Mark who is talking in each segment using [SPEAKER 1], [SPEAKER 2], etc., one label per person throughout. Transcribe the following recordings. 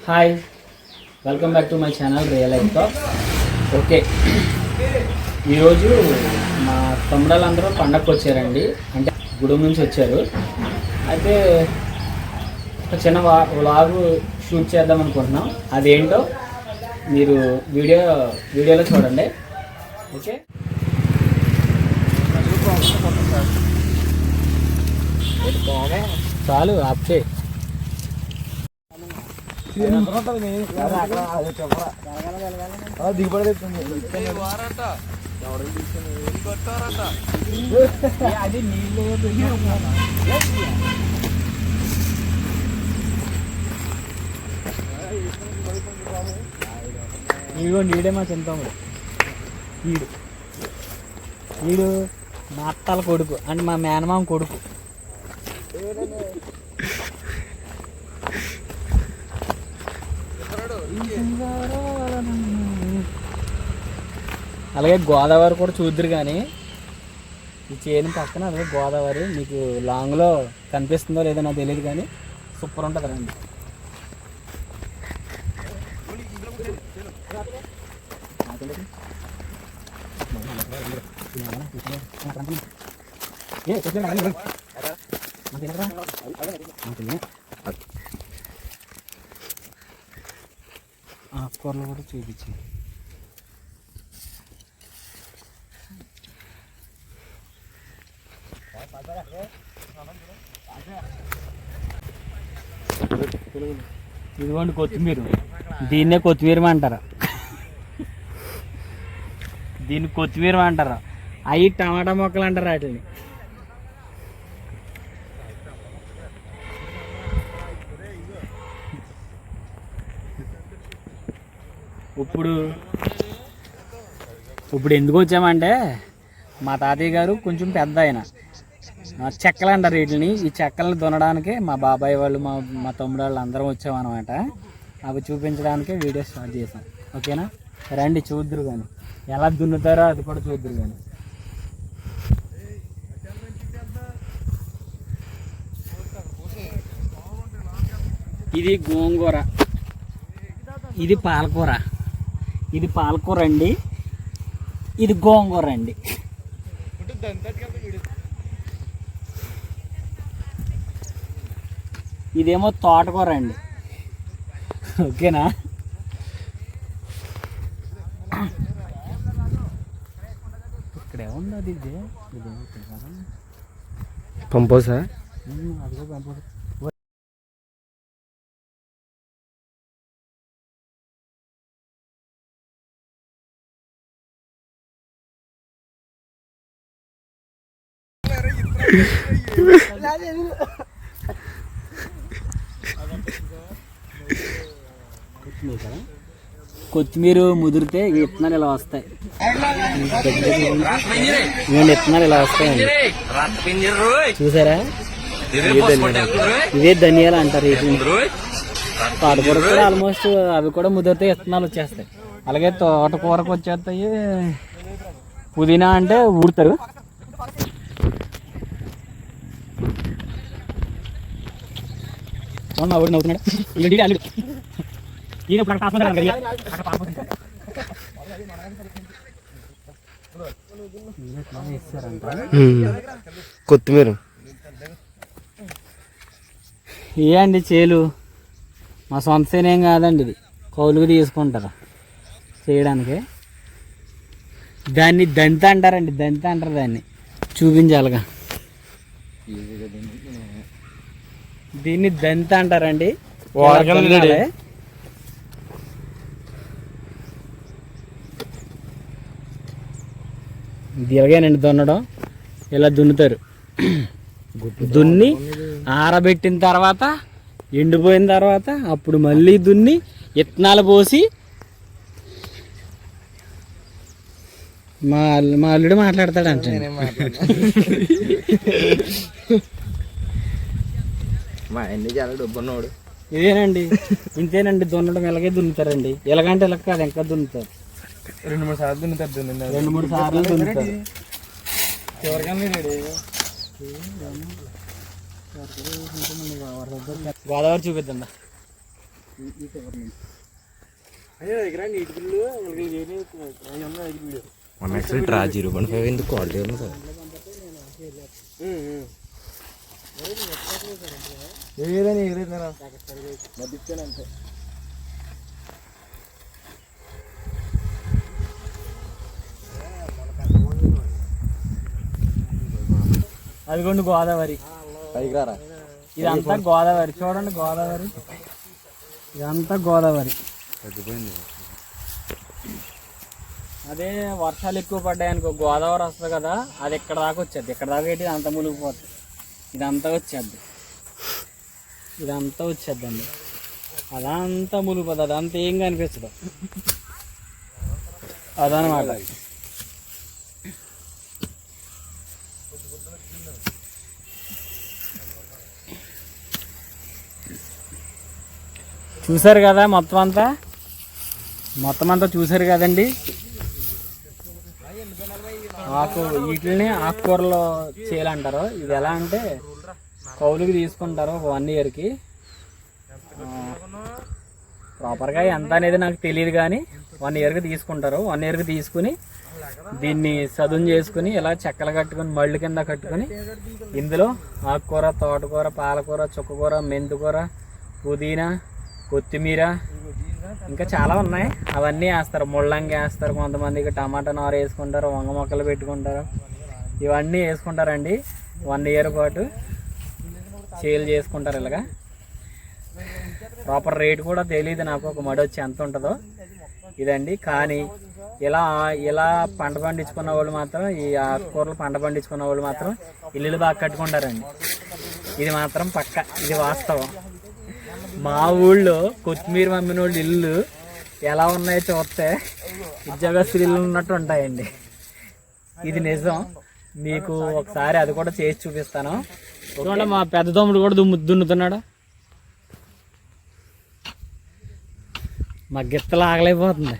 [SPEAKER 1] Hi, welcome back to my channel real life talk. Okay, ఈరోజు మా తమ్ముళ్ళందరూ పండగకు వచ్చారండి. అంటే గుడి నుంచి వచ్చారు. అయితే ఒక చిన్న వ్లాగ్ షూట్ చేద్దాం అనుకుంటున్నాం. అదేంటో మీరు వీడియోలో చూడండి. ఓకే, చాలు ఆప్ చేయి.
[SPEAKER 2] దిగుబడి
[SPEAKER 1] నీడే మా చింతమ్ముడు. వీడు మా అత్తల కొడుకు అంటే మా మేనమామ కొడుకు. అలాగే గోదావరి కూడా చూద్దరు. కానీ ఈ చేను పక్కన అలాగే గోదావరి మీకు లాంగ్లో కనిపిస్తుందో లేదో నాకు తెలియదు, కానీ సూపర్ ఉంటుంది రండి. ఆకుకూరలు కూడా చూపించి ఇదిగోండి కొత్తిమీర. దీన్నే కొత్తిమీర అంటారా? దీన్ని కొత్తిమీర అంటారా? అవి టమాటా మొక్కలు అంటారు వాటిని. ఇప్పుడు ఎందుకు వచ్చామంటే మా తాతయ్య గారు కొంచెం పెద్ద ఆయన, చెక్కలు అంటారు వీటిని. ఈ చెక్కలను దున్నడానికి మా బాబాయ్ వాళ్ళు మా తమ్ముడు వాళ్ళు అందరం వచ్చామన్నమాట. అవి చూపించడానికే వీడియో స్టార్ట్ చేసాం. ఓకేనా, రండి చూద్దరు. కానీ ఎలా దున్నుతారో అది కూడా చూద్దరు. కానీ ఇది గోంగూర, ఇది పాలకూర. ఇది పాలకూర అండి, ఇది గోంగూర అండి. ఇదేమో తోటకూర అండి. ఓకేనా, ఇక్కడ ఏముంది అది?
[SPEAKER 2] పంపోసా?
[SPEAKER 1] అదిగో పంపోస. కొత్తిమీర ముదిరితే విత్తనాలు ఇలా వస్తాయి. విత్తనాలు ఇలా వస్తాయండి, చూసారా? ఇవే ధనియాలు అంటారు. తోటకూర కూడా ఆల్మోస్ట్ అవి కూడా ముదిరితే విత్తనాలు వచ్చేస్తాయి. అలాగే తోటకూరకు వచ్చేస్తాయి. పుదీనా అంటే ఊడతారు. నవ్వుతున్నాడు.
[SPEAKER 2] కొత్తిమీర
[SPEAKER 1] ఏ అండి చేలు మా సొంత సేనేం కాదండి, ఇది కౌలుకు తీసుకుంటారు చేయడానికి. దాన్ని దంత అంటారండి, దంత అంటారు దాన్ని. చూపించాలిగా, దీన్ని దంత అంటారండి. ఇది ఎలాగేనండి దున్నడం, ఇలా దున్నుతారు. దున్ని ఆరబెట్టిన తర్వాత ఎండిపోయిన తర్వాత అప్పుడు మళ్ళీ దున్ని విత్తనాలు పోసి. మా అల్లుడు మాట్లాడతాడు అంటే
[SPEAKER 2] మా అన్ని చాలా డబ్బున్నవాడు.
[SPEAKER 1] ఇదేనండి, ఇంతేనండి దున్నడం. ఎలాగే దున్నుతారండి. ఎలాగంటే ఇలా కాదు, ఇంకా దున్నుతారు.
[SPEAKER 2] 2-3 సార్లు దున్నుతారు.
[SPEAKER 1] 2-3 సార్లు దున్నుతారు. గోదావరి చూపిద్దా.
[SPEAKER 2] మన యాక్చువల్లీ ట్రా 0.5 ఎందుకు క్వాలిటీ ఉంది సార్
[SPEAKER 1] అదిగోండి గోదావరి.
[SPEAKER 2] పైకి రారా.
[SPEAKER 1] ఇదంతా గోదావరి, చూడండి గోదావరి, ఇదంతా గోదావరి. అదే వర్షాలు ఎక్కువ పడ్డాయి అనుకో గోదావరి వస్తుంది కదా, అది ఇక్కడ దాకా వచ్చేది. ఇక్కడ దాకా ఏంటి అంత మునిగిపోతుంది. ఇదంతా వచ్చేద్ది, ఇదంతా వచ్చేద్దండి. అదంతా మునిగిపోతుంది, అదంతా ఏం కనిపించదు. అదనమాట. చూసారు కదా మొత్తం అంతా చూసారు కదండి. వీటిని ఆకుకూరలో చేయాలంటారు. ఇది ఎలా అంటే కౌలుకి తీసుకుంటారు 1 ఇయర్కి. ప్రాపర్గా ఎంత అనేది నాకు తెలియదు కానీ 1 ఇయర్కి తీసుకుంటారు. 1 ఇయర్కి తీసుకుని దీన్ని సదును చేసుకుని ఇలా చెక్కలు కట్టుకుని మళ్ళు కింద కట్టుకుని ఇందులో ఆకుకూర, తోటకూర, పాలకూర, చుక్కకూర, మెంతికూర, పుదీనా, కొత్తిమీర, ఇంకా చాలా ఉన్నాయి. అవన్నీ వేస్తారు. ముళ్ళంగి వేస్తారు, కొంతమందికి టమాటా నారు వేసుకుంటారు, వంగ మొక్కలు పెట్టుకుంటారు. ఇవన్నీ వేసుకుంటారండి. 1 ఇయర్ పాటు సేల్ చేసుకుంటారు. ఇలాగా ప్రాపర్ రేట్ కూడా తెలియదు నాకు, ఒక మడి వచ్చి ఎంత ఉంటుందో ఇదండి. కానీ ఇలా పంట పండించుకున్న వాళ్ళు మాత్రం, ఈ ఆకుకూరలు పంట పండించుకున్న వాళ్ళు మాత్రం ఇల్లులు బాగా కట్టుకుంటారండి. ఇది మాత్రం పక్క, ఇది వాస్తవం. మా ఊళ్ళో కొత్తిమీర అమ్మిన వాళ్ళు ఇల్లు ఎలా ఉన్నాయో చూస్తే ఉద్యోగస్తులు ఇల్లు ఉన్నట్టు ఉంటాయండి. ఇది నిజం. మీకు ఒకసారి అది కూడా చేసి చూపిస్తాను. చూడండి, మా పెద్ద తమ్ముడు కూడా దున్నుతున్నాడు. మా గిత్తలు ఆగలేకపోతుంది.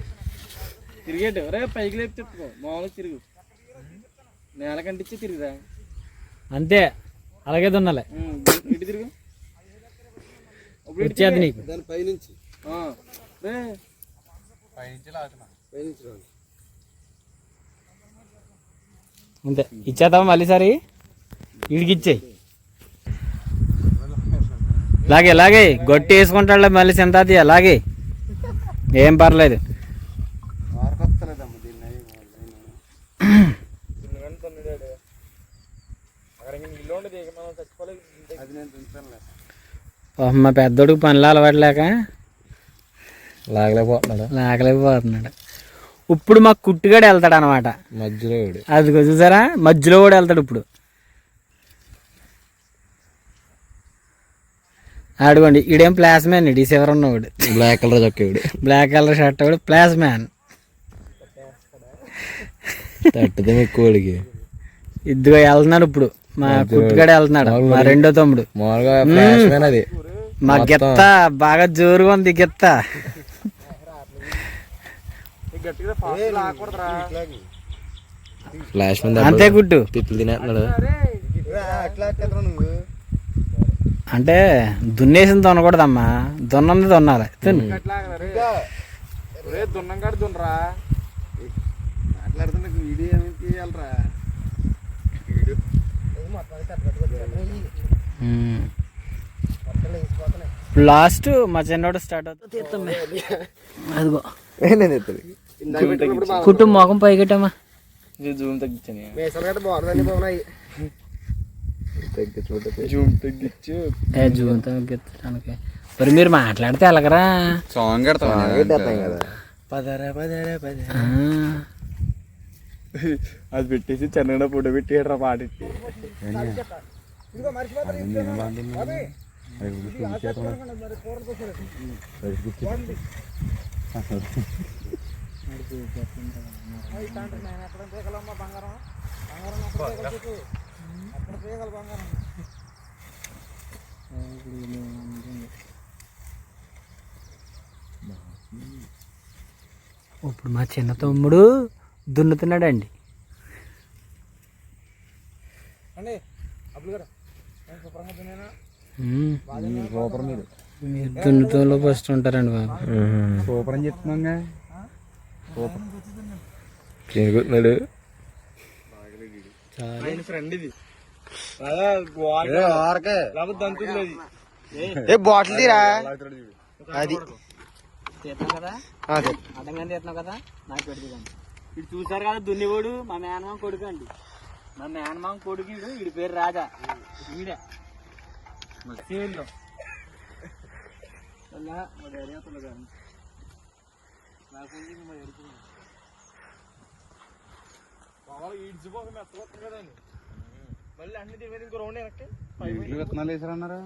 [SPEAKER 2] తిరిగేటు రే పైకి లేపు చెప్పుకో, మామూలుగా తిరుగు, నేల కంటించి తిరుగురా.
[SPEAKER 1] అంతే, అలాగే దున్నాలి.
[SPEAKER 2] ఇటు తిరుగు,
[SPEAKER 1] వచ్చేది నీకు.
[SPEAKER 2] పైనుంచి
[SPEAKER 1] అంతే ఇచ్చేద్దాం. మళ్ళీ సారి వీడికి ఇచ్చేయి. లాగే గొట్టి వేసుకుంటాడు మళ్ళీ సింతాది. అలాగే ఏం పర్లేదు. మా పెద్దోడికి పనులు అలవాట్లేక లాగలేకపోతున్నాడు. ఇప్పుడు మాకు కుట్టుగాడు వెళ్తాడు అనమాట
[SPEAKER 2] మధ్యలో.
[SPEAKER 1] అది చూసారా, మధ్యలో కూడా వెళ్తాడు. ఇప్పుడు అడుకోండి, ఈడేం ప్లాస్ మ్యాన్. ఈ శివర్ ఉన్నవాడు
[SPEAKER 2] బ్లాక్ కలర్ చొక్కేవాడు,
[SPEAKER 1] బ్లాక్ కలర్ షర్ట్ వాడు ప్లాస్ మ్యాన్.
[SPEAKER 2] తట్టుదే కోడికి.
[SPEAKER 1] ఇదిగో వెళ్తున్నాడు ఇప్పుడు మా కుట్టుగాడు వెళ్తున్నాడు, మా రెండో తమ్ముడు.
[SPEAKER 2] మామూలుగా అది
[SPEAKER 1] మా గిత్త బాగా జోరుగా ఉంది. గిత్త
[SPEAKER 2] ఫ్లాష్
[SPEAKER 1] అంతే గుట్టు
[SPEAKER 2] తిట్లు తినేస్తున్నాడు.
[SPEAKER 1] అంటే దున్నేసింది దున్నకూడదమ్మా, దున్నంది దున్నాలి. లాస్ట్ మా చిన్నోడు స్టార్ట్ అవుతుంది. అదిగో కుట్టు మొఖం పైకెట్టమ్మా.
[SPEAKER 2] జూమ్ తగ్గించాను,
[SPEAKER 1] జూమ్ తగ్గించడానికి. మరి మీరు మాట్లాడితే ఎలాగరా
[SPEAKER 2] సాంగ్ అది పెట్టేసి చెన్నగడ ఫోటో పెట్టాడు పాటెట్టి.
[SPEAKER 1] ఇప్పుడు మా చిన్న తమ్ముడు దున్నుతున్నాడండి. మీరు దున్నుతంలో ఫస్ట్ ఉంటారండి బాబు.
[SPEAKER 3] సూపర్ అని చెప్తున్నాగా. సూపర్
[SPEAKER 4] తిరుగుతున్నాడు.
[SPEAKER 2] ఫ్రెండ్ ఇది
[SPEAKER 3] బాటిల్ తీరా అది
[SPEAKER 1] తీస్తున్నావు కదా,
[SPEAKER 3] అదే
[SPEAKER 1] అడ్డంగా తీస్తున్నావు కదా, నాకు పెడుతుంది.
[SPEAKER 2] ఇది చూసారు కదా దున్నివాడు మా మేనమామ కొడుకు అండి. మా మేనమామ కొడుకు వీడి పేరు రాజా. వీడే సేల్లో మా డాడీ అతను కానీ ఈడ్చిపోక మెత్తకొస్తుంది కదండి. మళ్ళీ అన్ని తిరిగి ఇంకో రౌండ్ వెనక్కి
[SPEAKER 3] విత్తనాలు వేసారన్నారా?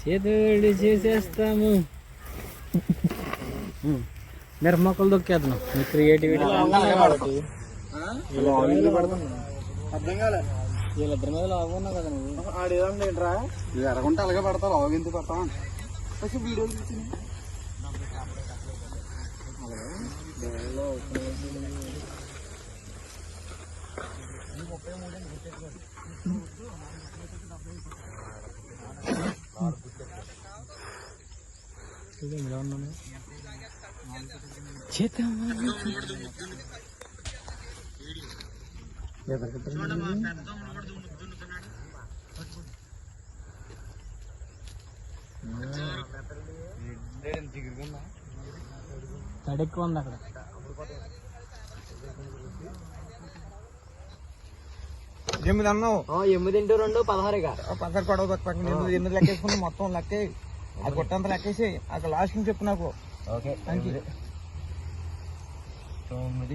[SPEAKER 1] చేతుడి చేసేస్తాము. మీరు మొక్కలు దొక్కేద్దాం. మీ క్రియేటివిటీ
[SPEAKER 2] అర్థం కాలే.
[SPEAKER 1] వీళ్ళిద్దరి మీద లాగున్నావు కదా నువ్వు.
[SPEAKER 2] ఆడేదంటరా
[SPEAKER 3] ఇది ఎరగంటే అలాగే పడతావు, అలాగే ఎందుకు పడతావు?
[SPEAKER 2] ఫస్ట్ వీడియో చూసి
[SPEAKER 1] తడి ఎక్కువ ఉంది అక్కడ.
[SPEAKER 2] ఎనిమిది అన్నావు.
[SPEAKER 1] 8 x 2 16.
[SPEAKER 2] 16 కొడవ పక్కన 8 లెక్కేసుకుని మొత్తం లెక్కే అది కొట్టంత లెక్కేసి అక్కడ లాస్ట్ నుంచి చెప్పు నాకు.
[SPEAKER 1] ఓకే,
[SPEAKER 2] అంకి
[SPEAKER 4] 9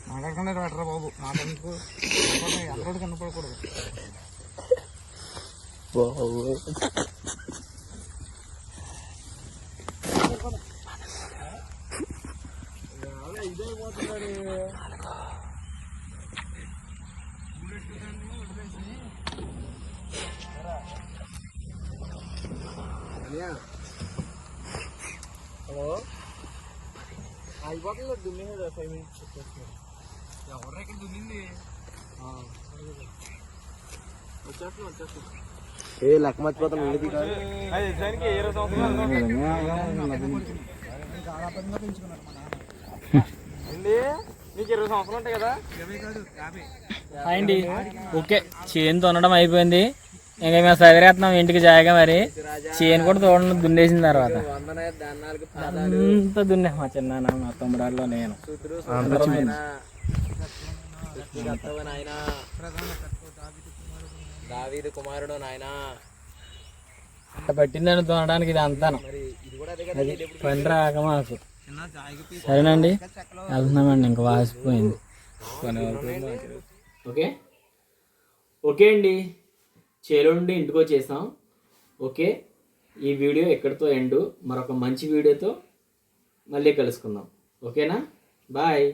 [SPEAKER 2] మాట్లాడకుండా పెట్టరా బాబు. మాట్లాడుకో అందరూ కనపడకూడదు. హలో అయిపోతుంది దున్నింది 5 minutes ఎవరు ఇక్కడ దున్నింది వచ్చేస్తుంది.
[SPEAKER 3] ఏ లెక్క మర్చిపోతాను.
[SPEAKER 2] అది నిజానికి 20 సంవత్సరాలు నీకు 20 సంవత్సరాలు ఉంటాయి కదా.
[SPEAKER 1] అండి ఓకే, చేను తొనడం అయిపోయింది. ఇంకా మేము చదివేస్తున్నాం ఇంటికి జాయిగా. మరి చేను కూడా తోడడం దున్నేసిన తర్వాత అంతా దున్నే మా చిన్న మా తమ్ముడాల్లో నేను
[SPEAKER 2] దావీదు కుమారుడు నాయనా.
[SPEAKER 1] పట్టిందని తోనడానికి ఇది అంతాను. అది పని రాక మాకు. సరేనండి, వెళ్తున్నామండి. ఇంకా వాసిపోయింది. ఓకే ఓకే అండి, చేలో నుండి ఇంటికి వచ్చేసాం. ఓకే, ఈ వీడియో ఎక్కడితో ఎండు. మరొక మంచి వీడియోతో మళ్ళీ కలుసుకుందాం. ఓకేనా, బాయ్.